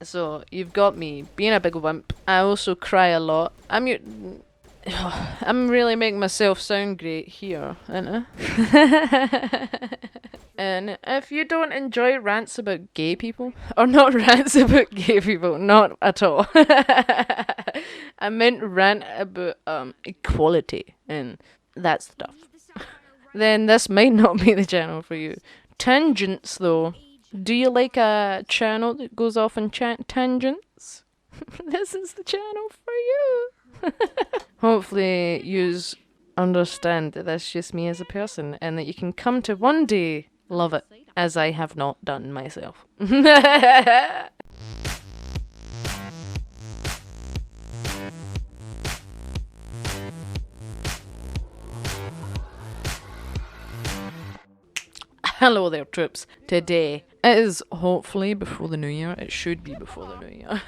So you've got me being a big wimp. I also cry a lot. I'm really making myself sound great here, ain't I? And if you don't enjoy rants about gay people, or not rants about gay people, not at all. I meant rant about equality and that stuff. Then this might not be the channel for you. Tangents, though. Do you like a channel that goes off on tangents? This is the channel for you. Hopefully, yous understand that that's just me as a person, and that you can come to one day love it, as I have not done myself. Hello there, troops. Today it is hopefully before the new year. It should be before the new year.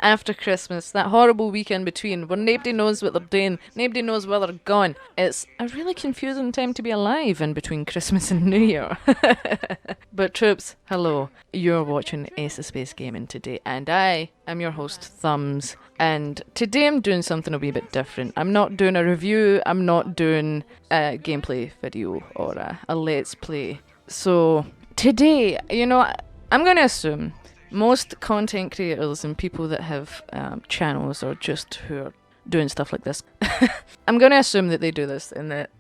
After Christmas, that horrible weekend between where nobody knows what they're doing, nobody knows where they're going. It's a really confusing time to be alive in between Christmas and New Year. But troops, hello. You're watching Ace of Space Gaming today, and I am your host, Thumbs. And today I'm doing something a wee bit different. I'm not doing a review, I'm not doing a gameplay video or a let's play. So today, I'm going to assume most content creators and people that have channels or just who are doing stuff like this, I'm going to assume that they do this and that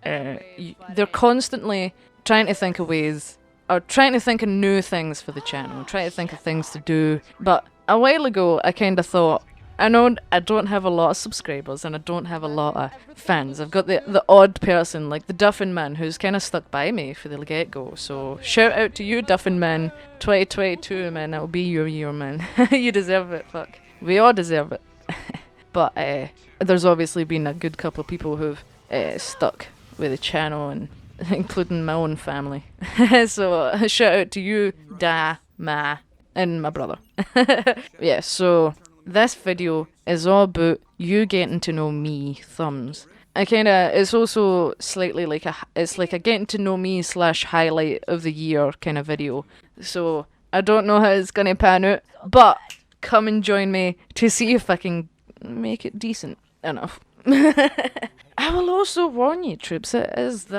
they're constantly trying to think of ways or trying to think of new things for the channel, trying to think of things to do. But a while ago, I kind of thought, I know I don't have a lot of subscribers and I don't have a lot of fans. I've got the odd person, like the Duffin Man, who's kind of stuck by me for the get-go. So shout out to you, Duffin Man. 2022, man, it'll be your year, man. You deserve it, fuck. We all deserve it. But there's obviously been a good couple of people who've stuck with the channel, and including my own family. So shout out to you, Da, Ma, and my brother. Yeah, so this video is all about you getting to know me, Thumbs. It's also slightly like it's like a getting to know me / highlight of the year kind of video. So I don't know how it's gonna pan out, but come and join me to see if I can make it decent enough. I will also warn you, troops, it is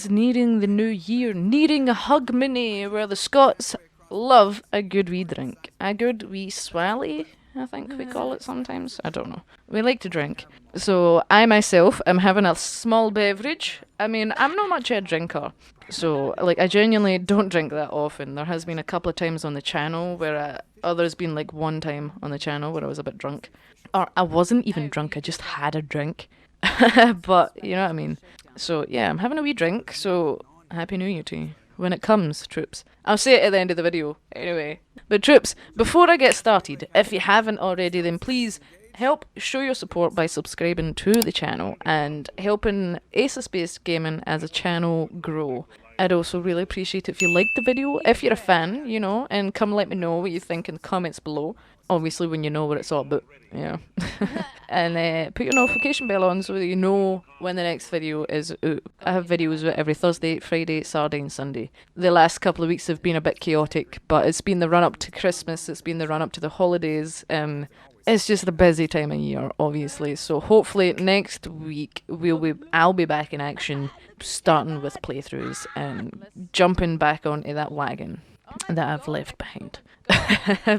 nearing the new year, nearing a hug mini, where the Scots love a good wee drink. A good wee swally, I think we call it sometimes. I don't know. We like to drink. So I myself am having a small beverage. I mean, I'm not much of a drinker. So, I genuinely don't drink that often. There has been a couple of times on the channel where, there's been one time on the channel where I was a bit drunk. Or I wasn't even drunk, I just had a drink. But, you know what I mean. So, yeah, I'm having a wee drink. So, Happy New Year to you. When it comes, troops. I'll say it at the end of the video, anyway. But troops, before I get started, if you haven't already, then please help show your support by subscribing to the channel and helping Ace of Space Gaming as a channel grow. I'd also really appreciate it if you liked the video, if you're a fan, and come let me know what you think in the comments below. Obviously when you know what it's all about, yeah. And put your notification bell on so that you know when the next video is out. I have videos every Thursday, Friday, Saturday and Sunday. The last couple of weeks have been a bit chaotic, but it's been the run up to Christmas, it's been the run up to the holidays. It's just a busy time of year, obviously. So hopefully next week I'll be back in action, starting with playthroughs and jumping back onto that wagon that I've left behind.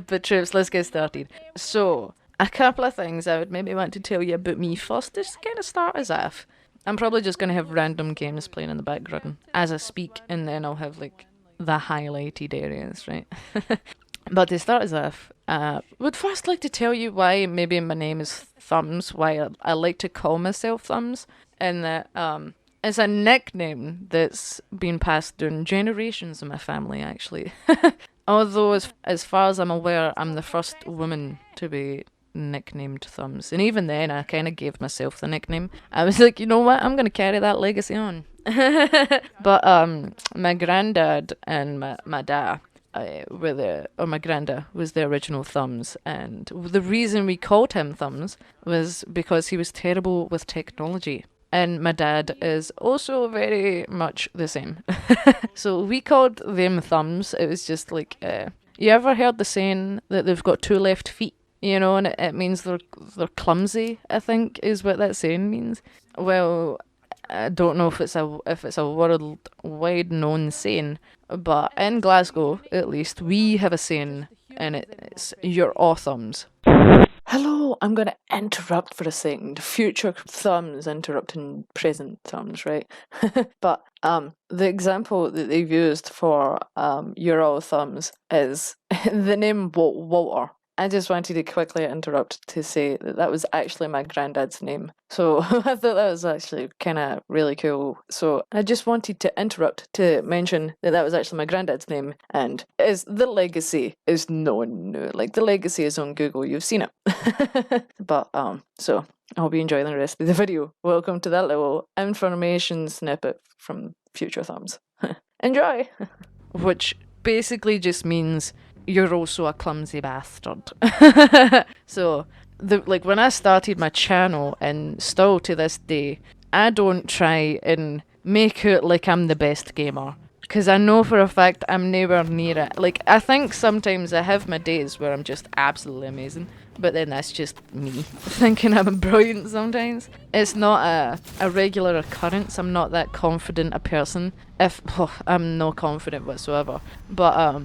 But troops, let's get started. So, a couple of things I would maybe want to tell you about me first, just to kind of start us off. I'm probably just going to have random games playing in the background as I speak, and then I'll have the highlighted areas, right? But to start us off, would first like to tell you why maybe my name is Thumbs, why I like to call myself Thumbs, and that it's a nickname that's been passed down generations in my family, actually. Although, as far as I'm aware, I'm the first woman to be nicknamed Thumbs. And even then, I kind of gave myself the nickname. I was like, you know what? I'm going to carry that legacy on. But my granddad and my dad my granddad was the original Thumbs. And the reason we called him Thumbs was because he was terrible with technology. And my dad is also very much the same. So we called them Thumbs. It was just You ever heard the saying that they've got two left feet? You know, and it means they're clumsy, I think, is what that saying means. Well, I don't know if it's a worldwide known saying, but in Glasgow, at least, we have a saying, and it's "your aw thumbs." Hello, I'm going to interrupt for a second. Future thumbs interrupting present thumbs, right? But the example that they've used for your all thumbs is the name Walter. I just wanted to quickly interrupt to say that that was actually my granddad's name. So I thought that was actually kind of really cool. So I just wanted to interrupt to mention that that was actually my granddad's name, and the legacy is known. Like the legacy is on Google. You've seen it. But so I hope you enjoy the rest of the video. Welcome to that little information snippet from Future Thumbs. Enjoy. Which basically just means you're also a clumsy bastard. So, when I started my channel, and still to this day, I don't try and make out like I'm the best gamer. Because I know for a fact I'm nowhere near it. Like, I think sometimes I have my days where I'm just absolutely amazing. But then that's just me thinking I'm brilliant sometimes. It's not a regular occurrence. I'm not that confident a person. I'm not confident whatsoever. But,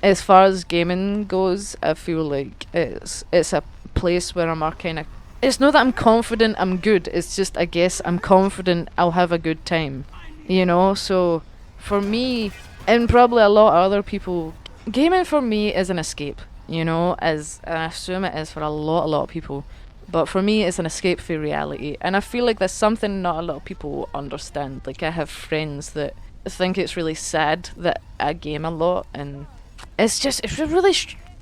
as far as gaming goes, I feel like it's a place where I'm kind of... It's not that I'm confident I'm good, it's just I guess I'm confident I'll have a good time, you know? So, for me, and probably a lot of other people, gaming for me is an escape, you know? And I assume it is for a lot of people. But for me, it's an escape for reality. And I feel like that's something not a lot of people understand. Like, I have friends that think it's really sad that I game a lot, and... it's a really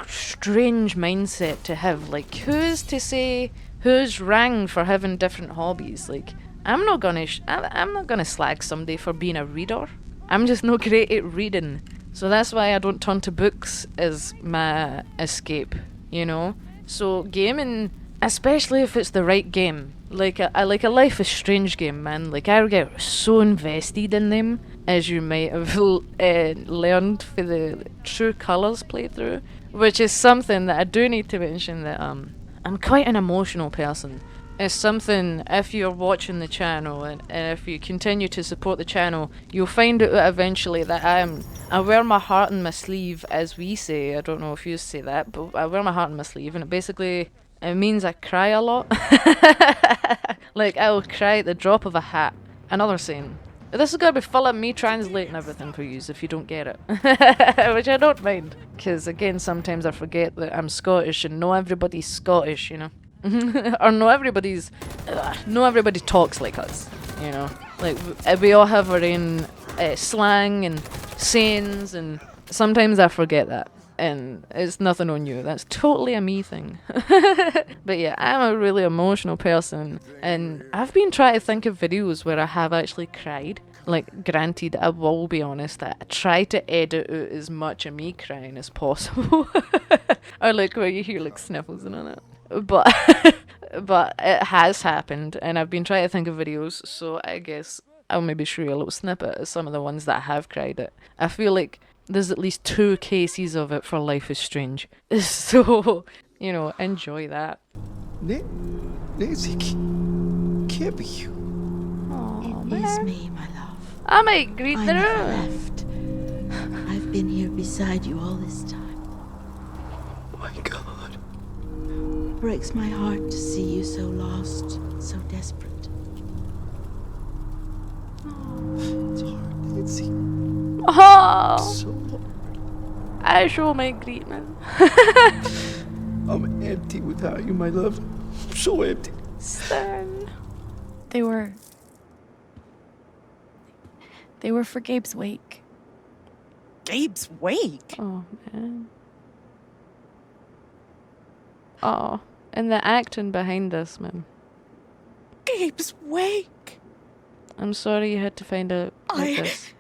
strange mindset to have. Like, who's to say who's wrong for having different hobbies? Like, I'm not gonna slag somebody for being a reader. I'm just not great at reading, so that's why I don't turn to books as my escape. You know, so gaming, especially if it's the right game, like a Life is Strange game, man. Like, I get so invested in them, as you might have learned for the True Colours playthrough, which is something that I do need to mention, that I'm quite an emotional person. It's something, if you're watching the channel and if you continue to support the channel, you'll find out eventually that I wear my heart on my sleeve, as we say. I don't know if you say that, but I wear my heart on my sleeve, and it means I cry a lot. Like, I will cry at the drop of a hat. Another saying. This is going to be full of me translating everything for you if you don't get it. Which I don't mind. Because, again, sometimes I forget that I'm Scottish, and not everybody's Scottish, you know. Or not everybody talks like us, you know. Like, we all have our own slang and sayings, and sometimes I forget that. And it's nothing on you. That's totally a me thing. But yeah, I'm a really emotional person, and I've been trying to think of videos where I have actually cried. Like, granted, I will be honest, I try to edit out as much of me crying as possible. Or like where you hear like sniffles and all that. But but it has happened, and I've been trying to think of videos, so I guess I'll maybe show you a little snippet of some of the ones that I have cried at. I feel like there's at least 2 cases of it for Life is Strange. So, you know, enjoy that. Nancy, can't be you. Aww, It is me, my love. I might greet I the never room. left. I've been here beside you all this time. Oh my God. It breaks my heart to see you so lost, so desperate. It's hard, Nancy. Oh, So hard. I sure might greet man. I'm empty without you, my love. I'm so empty. Stan. They were for Gabe's wake. Gabe's wake? Oh, man. Oh, and the acting behind this, man. Gabe's wake? I'm sorry you had to find out like I- this.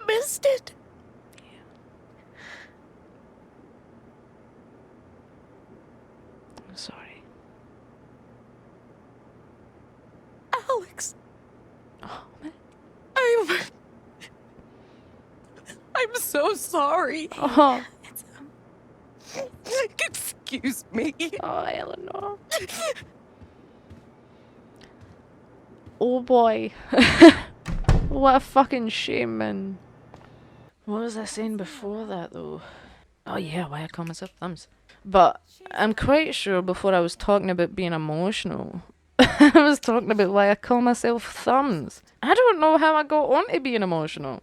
Missed it? I'm sorry. Alex, Oh, man. I'm so sorry. Oh, Excuse me. Oh, Eleanor. Oh boy. What a fucking shame, man. What was I saying before that, though? Oh yeah, why I call myself thumbs. But I'm quite sure before I was talking about being emotional, I was talking about why I call myself thumbs. I don't know how I got on to being emotional.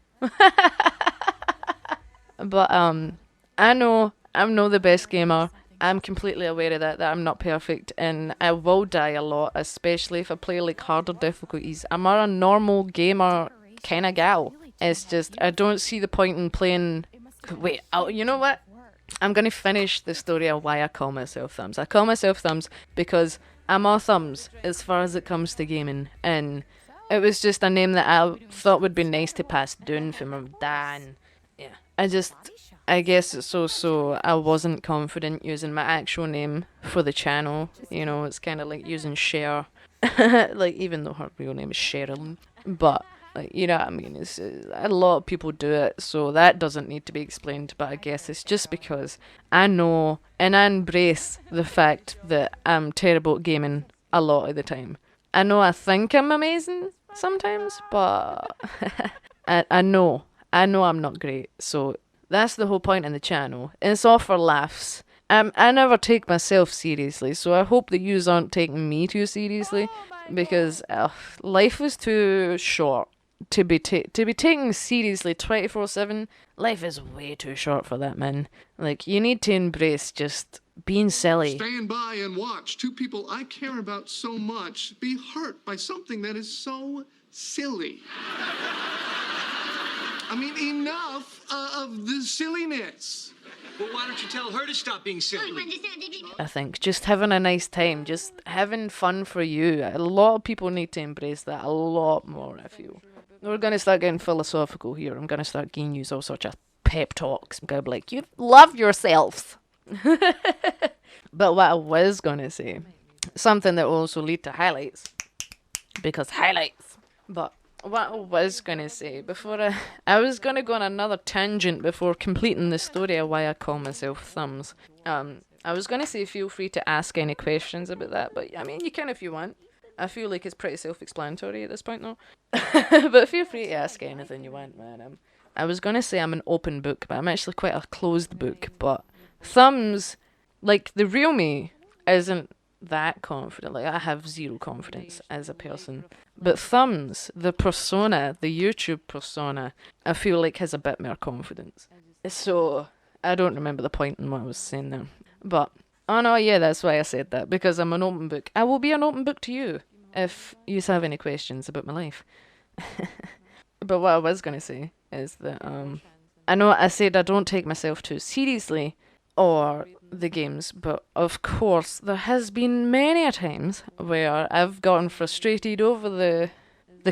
But I know I'm not the best gamer. I'm completely aware of that I'm not perfect, and I will die a lot, especially if I play like harder difficulties. I'm not a normal gamer kind of gal. It's just I don't see the point in playing. Wait, you know what? I'm gonna finish the story of why I call myself Thumbs. I call myself Thumbs because I'm all thumbs as far as it comes to gaming, and it was just a name that I thought would be nice to pass down for my dad. And yeah, I guess it's so I wasn't confident using my actual name for the channel. You know, it's kind of like using Cher, like even though her real name is Sherilyn, but. Like, you know what I mean? It's a lot of people do it, so that doesn't need to be explained. But I guess it's just because I know and I embrace the fact that I'm terrible at gaming a lot of the time. I know I think I'm amazing sometimes, but I know I'm not great. So that's the whole point in the channel. It's all for laughs. I never take myself seriously, so I hope that yous aren't taking me too seriously, because life is too short to be taken seriously 24/7. Life is way too short for that, man. Like, you need to embrace just being silly. Stand by and watch two people I care about so much be hurt by something that is so silly. I mean, enough of the silliness. Well, why don't you tell her to stop being silly? I think just having a nice time, just having fun for you. A lot of people need to embrace that a lot more, I feel. We're going to start getting philosophical here. I'm going to start giving you all sorts of pep talks. I'm going to be like, you love yourself. But what I was going to say, something that will also lead to highlights, because highlights. But what I was going to say, before I was going to go on another tangent before completing the story of why I call myself Thumbs. I was going to say feel free to ask any questions about that, but I mean, you can if you want. I feel like it's pretty self-explanatory at this point, though. But feel free to ask anything you want, man. I was going to say I'm an open book, but I'm actually quite a closed book. But Thumbs, like, the real me isn't that confident. Like, I have zero confidence as a person. But Thumbs, the persona, the YouTube persona, I feel like has a bit more confidence. So, I don't remember the point in what I was saying there. But, oh no, yeah, that's why I said that, because I'm an open book. I will be an open book to you, if you have any questions about my life. But what I was going to say is that, I know I said I don't take myself too seriously, or the games, but of course, there has been many a times where I've gotten frustrated over the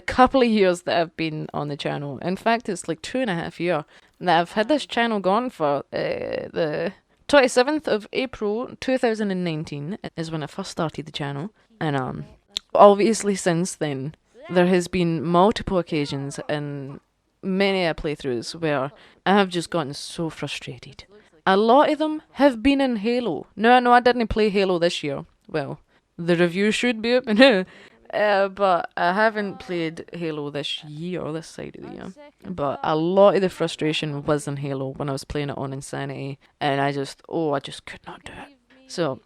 couple of years that I've been on the channel. In fact, it's like 2.5 years that I've had this channel gone for. The 27th of April 2019 is when I first started the channel, and obviously since then there has been multiple occasions and many playthroughs where I have just gotten so frustrated. A lot of them have been in Halo. No, I didn't play Halo this year. Well, the review should be up now. But I haven't played Halo this year, this side of the year. But a lot of the frustration was in Halo when I was playing it on Insanity. And I just could not do it. So,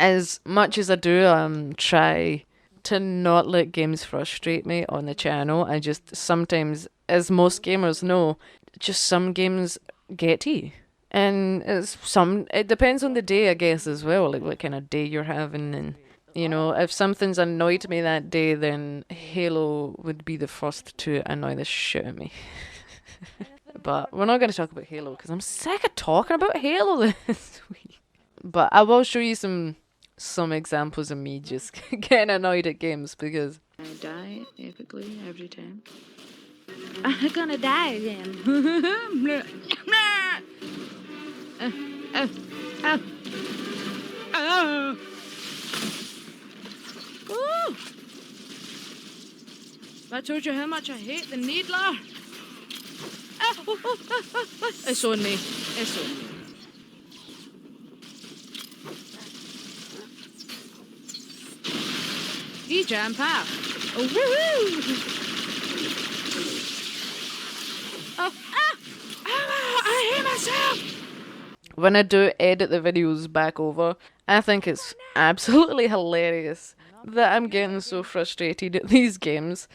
as much as I do try to not let games frustrate me on the channel, I just sometimes, as most gamers know, just some games get to you. And it depends on the day, I guess, as well, like what kind of day you're having. And, you know, if something's annoyed me that day, then Halo would be the first to annoy the shit out of me. But we're not going to talk about Halo, because I'm sick of talking about Halo this week. But I will show you some examples of me just getting annoyed at games, because I die epically every time. I'm gonna die again. Woo! I told you how much I hate the needler. It's on me. ski jump, huh? Oh, woohoo! Oh, I hate myself! When I do edit the videos back over, I think it's absolutely hilarious that I'm getting so frustrated at these games.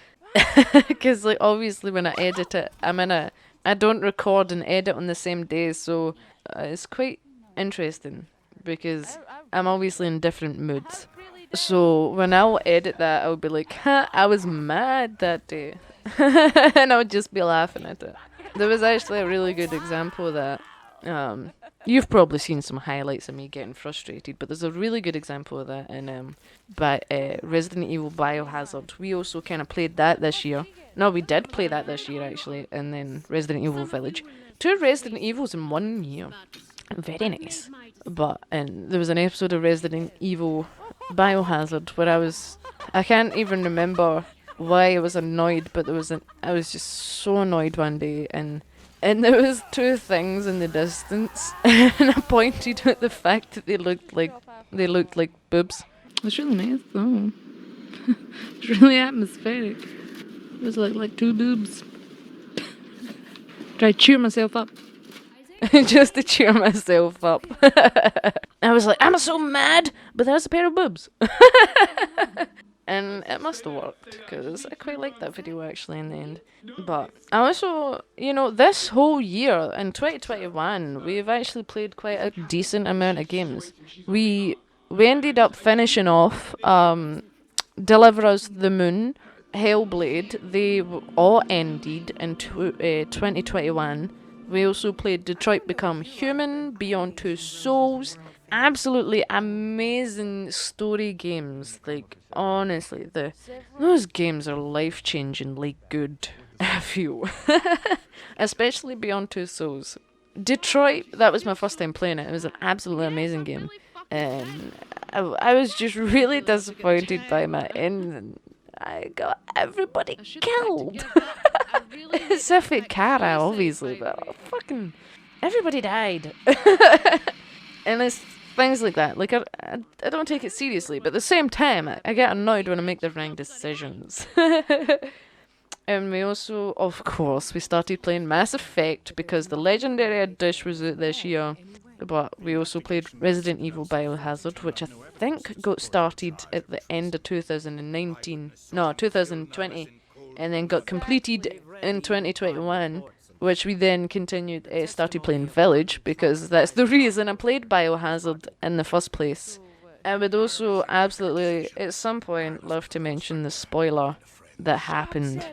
Because, like, obviously when I edit it, I don't record and edit on the same day, so it's quite interesting because I'm obviously in different moods. So when I'll edit that, I'll be like, ha, I was mad that day. And I'll just be laughing at it. There was actually a really good example of that. You've probably seen some highlights of me getting frustrated, but there's a really good example of that in Resident Evil Biohazard. We also kind of played that this year. No, we did play that this year actually, and then Resident Evil Village. 2 Resident Evils in 1 year. Very nice. And there was an episode of Resident Evil Biohazard where I can't even remember why I was annoyed, but I was just so annoyed one day, and there was 2 things in the distance, and I pointed at the fact that they looked like boobs. It's really nice though. It's really atmospheric. It was like 2 boobs. Try to cheer myself up. Just to cheer myself up. I was like, I'm so mad, but there's a pair of boobs. And it must have worked, because I quite liked that video actually in the end. But I also, this whole year, in 2021, we've actually played quite a decent amount of games. We ended up finishing off Deliver Us the Moon, Hellblade. They all ended in 2021. We also played Detroit Become Human, Beyond Two Souls. Absolutely amazing story games. Like, honestly, those games are life-changingly good, I feel. Especially Beyond Two Souls. Detroit, that was my first time playing it. It was an absolutely amazing game. And I was just really disappointed by my ending. I got everybody killed. Except for Kara, obviously, but fucking everybody died. And it's things like that. Like, I don't take it seriously, but at the same time, I get annoyed when I make the wrong decisions. And we also, of course, we started playing Mass Effect because the Legendary Edition was out this year. But we also played Resident Evil Biohazard, which I think got started at the end of 2020, and then got completed in 2021, which we then started playing Village, because that's the reason I played Biohazard in the first place. I would also absolutely, at some point, love to mention the spoiler that happened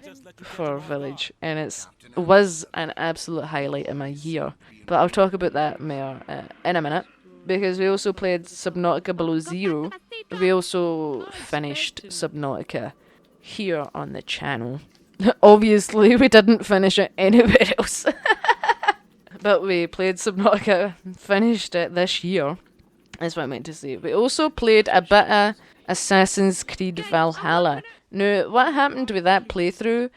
for Village, and it was an absolute highlight in my year. But I'll talk about that more in a minute, because we also played Subnautica Below Zero. We also finished Subnautica here on the channel. Obviously, we didn't finish it anywhere else. But we played Subnautica, finished it this year. That's what I meant to say. We also played a bit of Assassin's Creed Valhalla. Now, what happened with that playthrough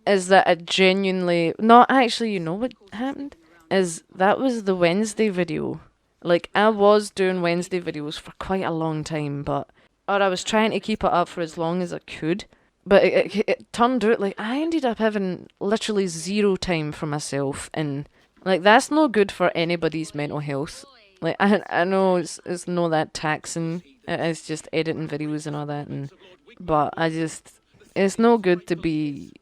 is that I genuinely... No, actually, you know what happened? Is that was the Wednesday video. Like, I was doing Wednesday videos for quite a long time, or I was trying to keep it up for as long as I could. But it turned out, like, I ended up having literally 0 time for myself, and, like, that's no good for anybody's mental health. Like, I know it's not that taxing, it's just editing videos and all that, but it's no good to be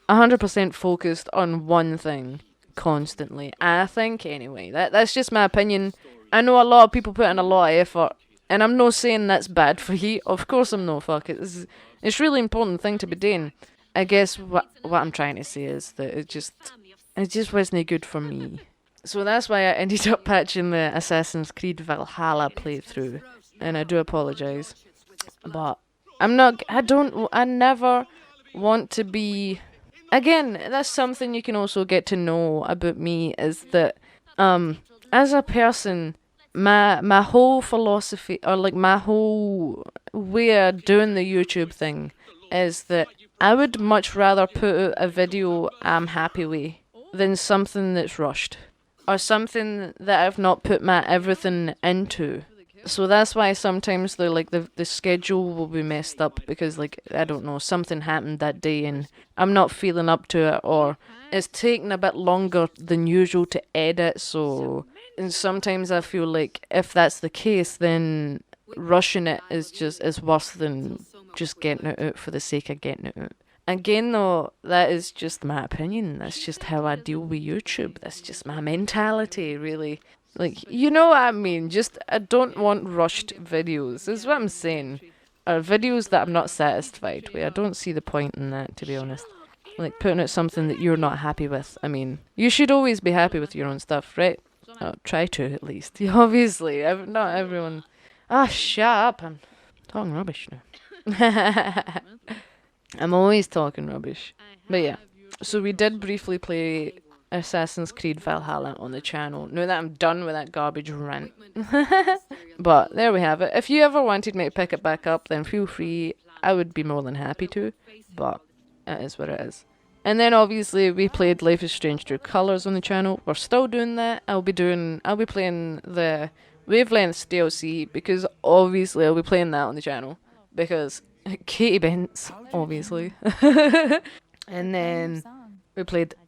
100% focused on one thing constantly, I think, anyway. That's just my opinion. I know a lot of people put in a lot of effort, and I'm not saying that's bad for you. Of course I'm not, fuck it. It's really important thing to be doing. I guess what I'm trying to say is that it just wasn't good for me. So that's why I ended up patching the Assassin's Creed Valhalla playthrough, and I do apologise. But I never want to be... Again, that's something you can also get to know about me, is that as a person, my whole philosophy, or like my whole way of doing the YouTube thing, is that I would much rather put out a video I'm happy with than something that's rushed, or something that I've not put my everything into. So that's why sometimes the schedule will be messed up because like I don't know, something happened that day and I'm not feeling up to it, or it's taking a bit longer than usual to edit. So and sometimes I feel like if that's the case, then rushing it is worse than just getting it out for the sake of getting it out. Again, though, that is just my opinion. That's just how I deal with YouTube. That's just my mentality, really. Like, you know what I mean? Just, I don't want rushed videos, is what I'm saying. Or videos that I'm not satisfied with. I don't see the point in that, to be honest. Like, putting out something that you're not happy with. I mean, you should always be happy with your own stuff, right? Try to, at least. Obviously, not everyone... Ah, shut up. I'm talking rubbish now. I'm always talking rubbish. But yeah, so we did briefly play Assassin's Creed Valhalla on the channel. Now that I'm done with that garbage rant. But there we have it. If you ever wanted me to pick it back up, then feel free. I would be more than happy to. But it is what it is. And then obviously we played Life is Strange True Colors on the channel. We're still doing that. I'll be playing the Wavelengths DLC because obviously I'll be playing that on the channel. Because Katie Bents, obviously. And then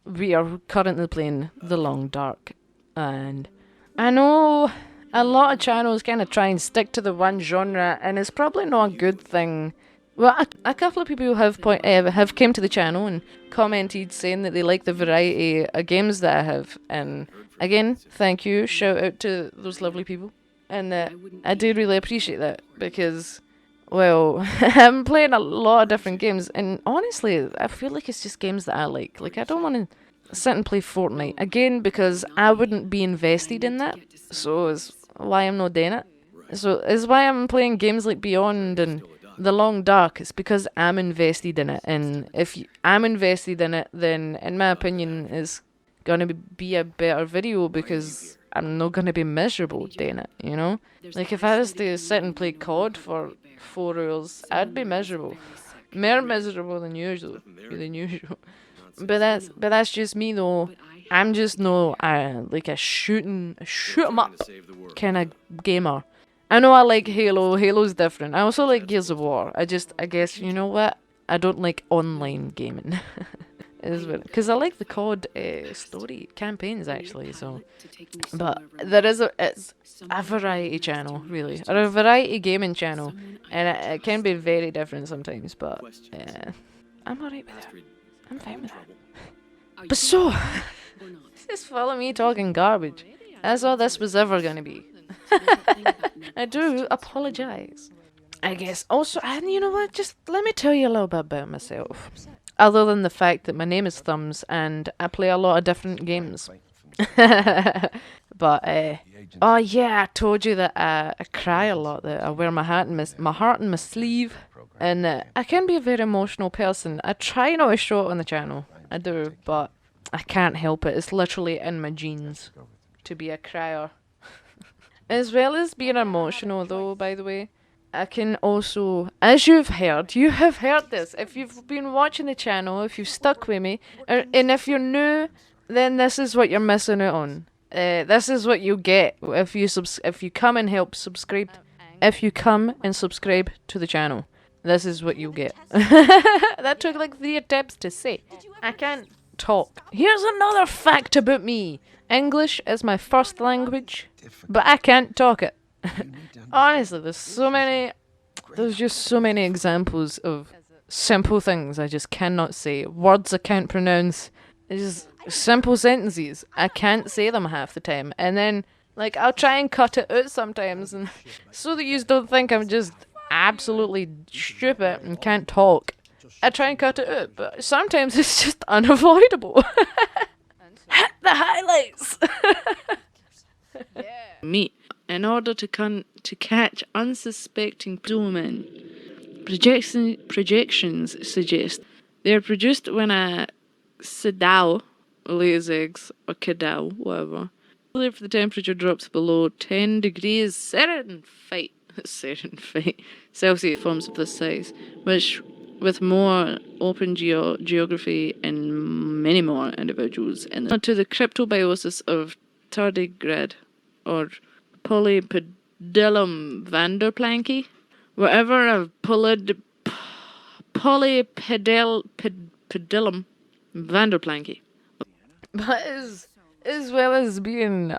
we are currently playing The Long Dark. And I know a lot of channels kind of try and stick to the one genre, and it's probably not a good thing. Well, a couple of people have came to the channel and commented saying that they like the variety of games that I have. And again, thank you. Shout out to those lovely people. And I do really appreciate that because... Well, I'm playing a lot of different games, and honestly, I feel like it's just games that I like. Like, I don't want to sit and play Fortnite. Again, because I wouldn't be invested in that, so is why I'm not doing it. So, is why I'm playing games like Beyond and The Long Dark. It's because I'm invested in it, and if I'm invested in it, then, in my opinion, it's gonna be a better video because I'm not gonna be miserable doing it, you know? Like, if I was to sit and play COD for 4 hours, I'd be miserable. More miserable than usual. But that's just me though. I'm just no like a shoot 'em up kind of gamer. I know I like Halo. Halo's different. I also like Gears of War. I guess you know what? I don't like online gaming. Because I like the COD story campaigns actually. So, but it's a variety channel really, or a variety gaming channel, and it can be very different sometimes. But I'm alright with it. I'm fine with that. But so, just follow me talking garbage. That's all this was ever gonna be. I do apologise. I guess also, and you know what? Just let me tell you a little bit about myself. Other than the fact that my name is Thumbs and I play a lot of different games. But, oh yeah, I told you that I cry a lot, that I wear my heart in my sleeve. And I can be a very emotional person. I try not to show it on the channel. I do, but I can't help it. It's literally in my genes to be a crier. As well as being emotional though, by the way, I can also, as you have heard this. If you've been watching the channel, if you've stuck with me, and if you're new, then this is what you're missing out on. This is what you get if you come and help subscribe. If you come and subscribe to the channel, this is what you get. That took like 3 attempts to say. I can't talk. Here's another fact about me. English is my first language, but I can't talk it. Honestly, there's just so many examples of simple things I just cannot say. Words I can't pronounce. It's just simple sentences. I can't say them half the time. And then, like, I'll try and cut it out sometimes, and so that you don't think I'm just absolutely stupid and can't talk. I try and cut it out, but sometimes it's just unavoidable. Hit the highlights! Me. In order to catch unsuspecting zoom-in, projections suggest they are produced when a sedal lays eggs, or cadal, whatever. If the temperature drops below 10 degrees Fahrenheit, Celsius forms of this size, which with more open geography and many more individuals in it. To the cryptobiosis of tardigrade or Vanderplanky. Whatever a polypedilum Vanderplanky. But as well as being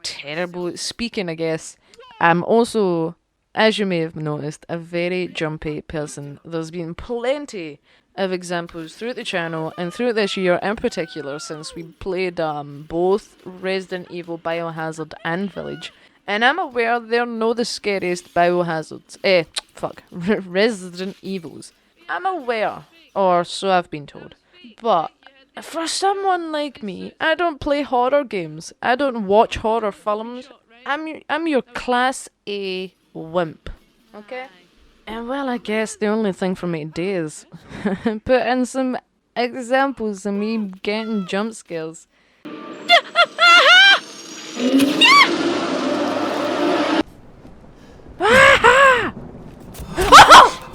terrible at speaking, I guess, I'm also, as you may have noticed, a very jumpy person. There's been plenty of examples throughout the channel and throughout this year in particular, since we played both Resident Evil Biohazard and Village. And I'm aware they're no the scariest biohazards. Resident Evils. I'm aware, or so I've been told. But for someone like me, I don't play horror games. I don't watch horror films. I'm your class A wimp. Okay? And well, I guess the only thing for me to do is put in some examples of me getting jump scares.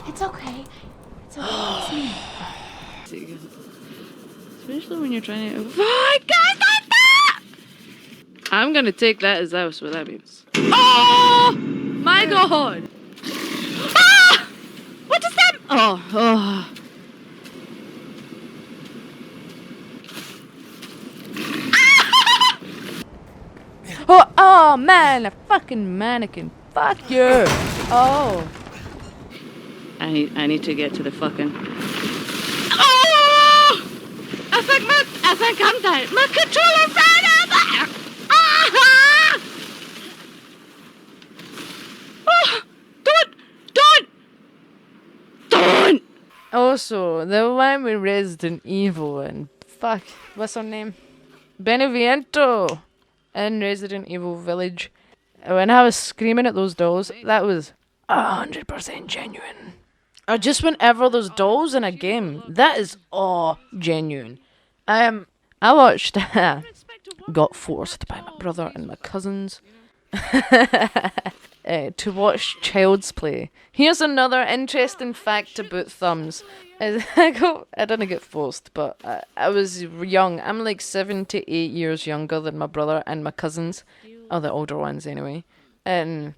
It's okay. It's okay. It's me. Especially when you're trying to. I'm gonna take that as that's what that means. Oh my god! Ah! What is that? Oh. Oh man, a fucking mannequin. Fuck you. Oh. I need to get to the fucking. Oh! I think I'm dead. My controller ran out there. Ah! Oh! Don't! Also, the one with Resident Evil and fuck, what's her name? Beneviento in Resident Evil Village. When I was screaming at those dolls, that was 100% genuine. Or just whenever there's dolls in a game, that is all genuine. I watched, got forced by my brother and my cousins to watch Child's Play. Here's another interesting fact about thumbs. I didn't get forced, but I was young. I'm like 7 to 8 years younger than my brother and my cousins. Oh, the older ones anyway. And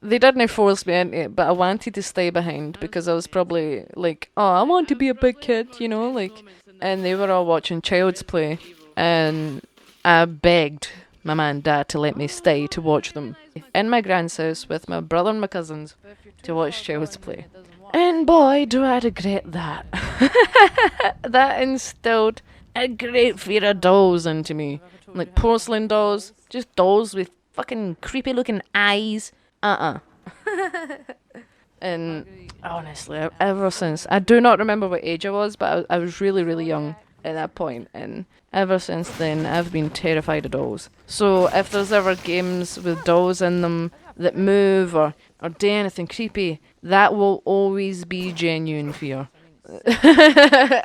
they didn't force me into it, but I wanted to stay behind because I was probably like, oh, I want to be a big kid, you know, like. And they were all watching Child's Play, and I begged my mum and dad to let me stay to watch them in my grand's house with my brother and my cousins to watch Child's Play. And boy, do I regret that. That instilled a great fear of dolls into me. Like porcelain dolls, just dolls with fucking creepy looking eyes. And honestly, ever since, I do not remember what age I was, but I was really, really young at that point, and ever since then, I've been terrified of dolls. So if there's ever games with dolls in them that move or do anything creepy, that will always be genuine fear.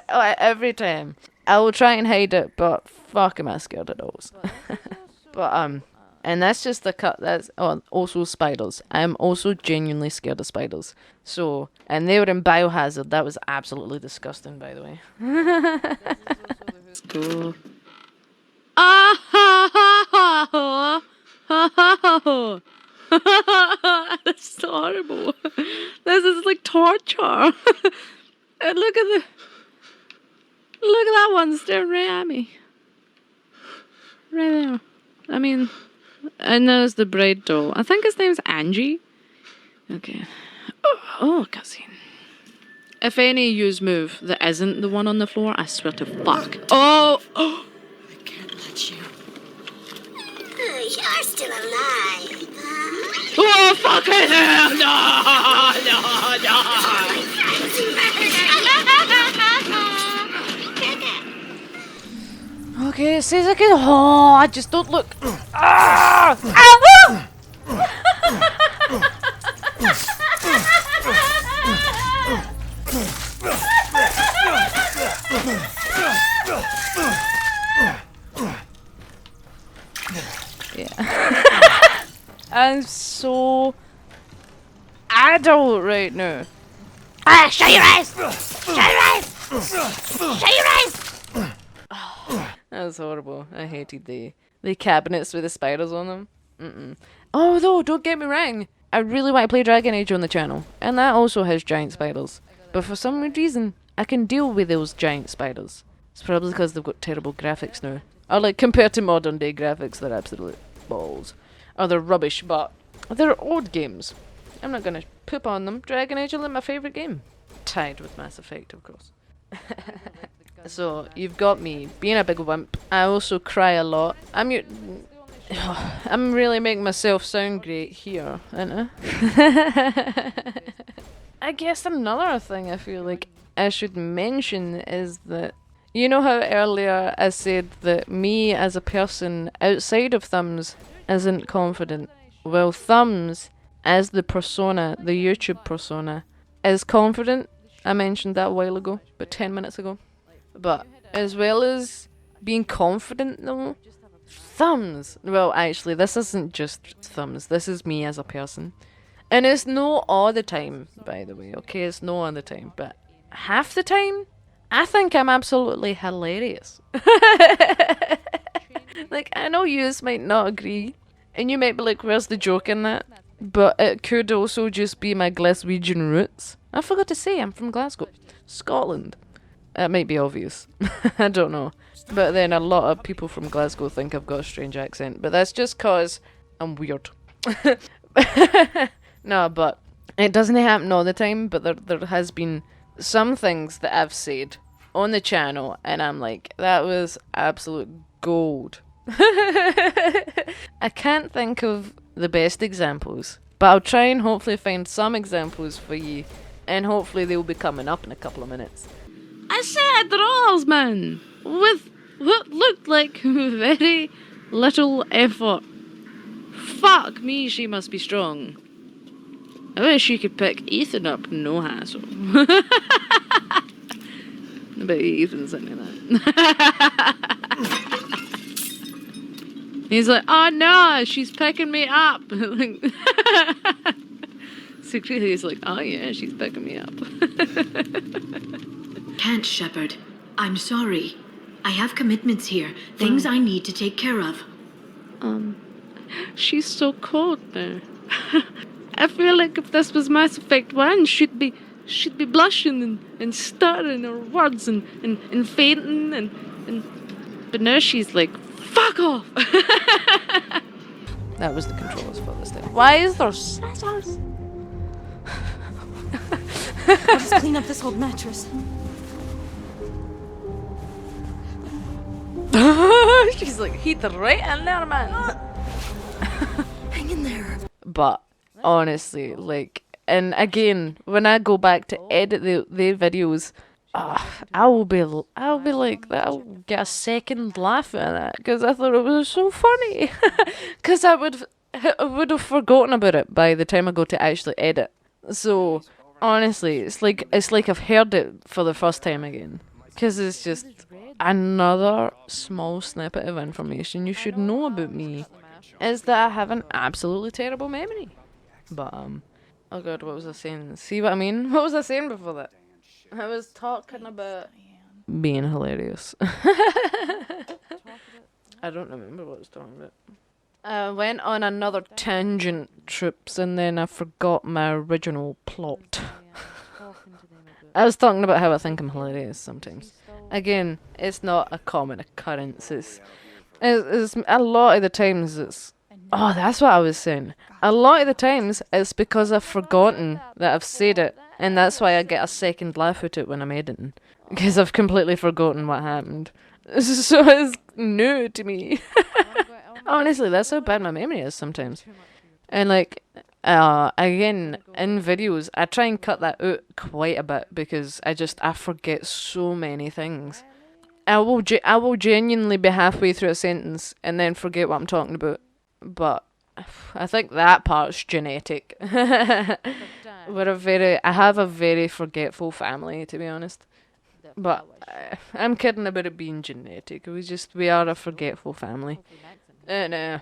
Every time. I will try and hide it, but fuck am I scared of dolls. But and that's just the cut. That's also spiders. I'm also genuinely scared of spiders. So, and they were in Biohazard. That was absolutely disgusting, by the way. Cool. Ah ha ha ha ha ha. That's so horrible. This is like torture. And look at that one staring right at me. Right there. I mean, and there's the braid doll. I think his name's Angie. Okay. Oh, cutscene. If any use move that isn't the one on the floor, I swear to fuck. Oh! I can't let you. You're still alive. Oh, fucking hell! No! Okay, it says I can. Oh, I just don't look. Ah! Ah! Yeah. I'm so adult right now. Ah, shut your eyes! Shut your eyes! Shut your eyes! That was horrible. I hated the cabinets with the spiders on them. Although, don't get me wrong, I really want to play Dragon Age on the channel, and that also has giant spiders. But for some weird reason, I can deal with those giant spiders. It's probably because they've got terrible graphics now. Or like, compared to modern day graphics, they're absolute balls. Or they're rubbish, but they're old games. I'm not gonna poop on them. Dragon Age is my favourite game. Tied with Mass Effect, of course. So, you've got me being a big wimp. I also cry a lot. I'm really making myself sound great here, aren't I? I guess another thing I feel like I should mention is that, you know how earlier I said that me as a person outside of Thumbs isn't confident? Well, Thumbs, as the persona, the YouTube persona, is confident. I mentioned that a while ago, about 10 minutes ago. But as well as being confident though, Thumbs, well actually this isn't just Thumbs, this is me as a person. And it's no all the time, by the way, okay? It's no all the time, but half the time, I think I'm absolutely hilarious. Like, I know yous might not agree, and you might be like, where's the joke in that? But it could also just be my Glaswegian roots. I forgot to say, I'm from Glasgow, Scotland. It might be obvious. I don't know. But then a lot of people from Glasgow think I've got a strange accent. But that's just 'cause I'm weird. No, but it doesn't happen all the time. But there has been some things that I've said on the channel. And I'm like, that was absolute gold. I can't think of the best examples. But I'll try and hopefully find some examples for you. And hopefully they'll be coming up in a couple of minutes. I said rolls, man, with what looked like very little effort. Fuck me, she must be strong. I wish she could pick Ethan up, no hassle. But Ethan's into that. He's like, oh no, she's picking me up. Secretly he's like, oh yeah, she's picking me up. Can't, Shepard. I'm sorry. I have commitments here. Things I need to take care of. She's so cold now. I feel like if this was Mass Effect 1, she'd be blushing and stuttering her words and fainting and but now she's like, fuck off. That was the controllers for this thing. Why is there scissors? I'll just clean up this old mattress. She's like, heat right in there, man. Hang in there. But honestly, like, and again, when I go back to edit the videos, I'll be like, I'll get a second laugh at that because I thought it was so funny. Because I would have forgotten about it by the time I go to actually edit. So honestly, it's like I've heard it for the first time again. Because it's just another small snippet of information you should know about me is that I have an absolutely terrible memory. But, oh god, what was I saying? See what I mean? What was I saying before that? I was talking about being hilarious. I don't remember what I was talking about. I went on another tangent trips and then I forgot my original plot. I was talking about how I think I'm hilarious sometimes. Again, it's not a common occurrence. It's a lot of the times it's... Oh, that's what I was saying. A lot of the times it's because I've forgotten that I've said it, and that's why I get a second laugh at it when I'm editing. Because I've completely forgotten what happened. So it's new to me. Honestly, that's how bad my memory is sometimes. And like... again, in videos, I try and cut that out quite a bit because I forget so many things. I will genuinely be halfway through a sentence and then forget what I'm talking about. But I think that part's genetic. I have a very forgetful family, to be honest. But I'm kidding about it being genetic. We are a forgetful family. And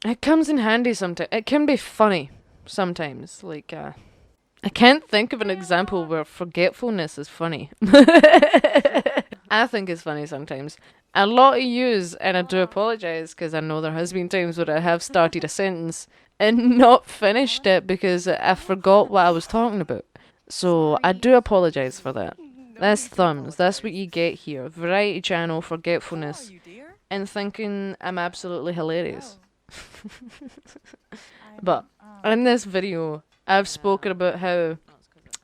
it comes in handy sometimes. It can be funny. Sometimes, like, I can't think of an example where forgetfulness is funny. I think it's funny sometimes. A lot of yous, and I do apologise because I know there has been times where I have started a sentence and not finished it because I forgot what I was talking about. So I do apologise for that. That's thumbs. That's what you get here. Variety channel forgetfulness and thinking I'm absolutely hilarious. But in this video, I've spoken about how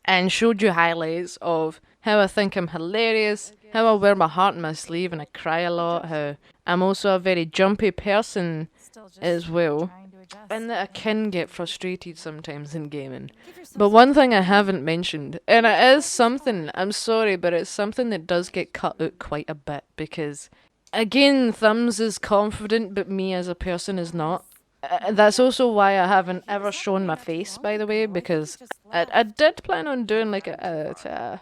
and showed you highlights of how I think I'm hilarious, how I wear my heart on my sleeve and I cry a lot, how I'm also a very jumpy person as well, and that I can get frustrated sometimes in gaming. But one thing I haven't mentioned, and it is something, I'm sorry, but it's something that does get cut out quite a bit because, again, Thumbs is confident, but me as a person is not. That's also why I haven't ever shown my face, by the way, because I did plan on doing like a